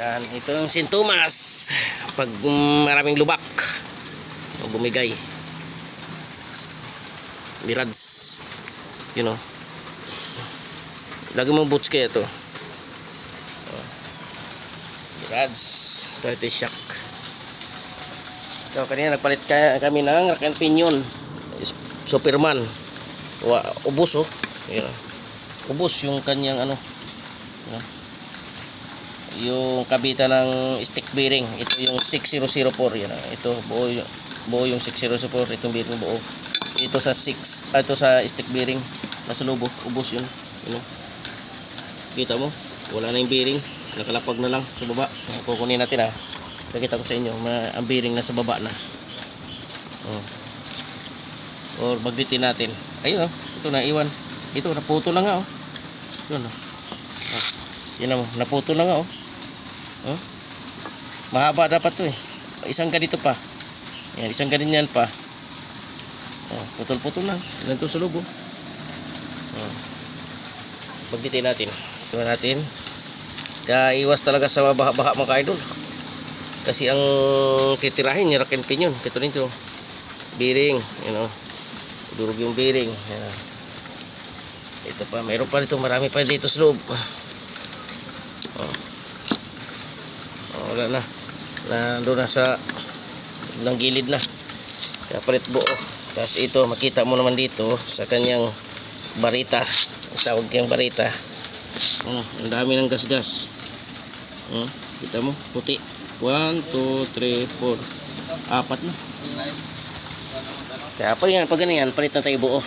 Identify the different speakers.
Speaker 1: Yan, ito yung sintomas pag maraming lubak o bumigay. Mirads. You know. Lagi mong boots kaya ito. Mirads. Quality shock. So, kanina nagpalit kami ng rack and pinion. Superman. Ubos oh. Yan. Ubos yung kanyang ano. Yan. Yung kabita ng stick bearing, ito yung 6004 yan. Ito buo yung 6004, itong bearing buo. Ito sa ito sa stick bearing nasa lubo, ubos yun. Kita mo, wala na yung bearing, nakalapag na lang sa baba. Kukunin natin ha. Pakita ko sa inyo, ang bearing nasa baba na. Or magbitin natin. Ayun oh, ito na iwan. Ito naputo na nga oh. Yun oh. Tingnan mo, naputo na nga oh. Mahaba dapat to eh. Isang ganito pa. Yan, isang ganyan pa. Putol-putol lang. Ganito sa lubo. Pagbitin natin. Ito natin. Kaya iwas talaga sa baha-baha mga idol. Kasi ang titirahin yung rack and pinion. Ito nito. Bearing. You know. Durog yung bearing. Yan. Ito pa. Mayroon pa dito. Marami pa dito sa loob. Wala na. Nandun na sa ng gilid na. Kaya palit buo. Tapos ito makita mo naman dito sa kanyang barita. Tawag kayang barita. Ang dami ng gasgas. Kita mo puti. 1, 2, 3, 4. 4 na. Kaya pa yan. Pag ganyan palit na tayo buo.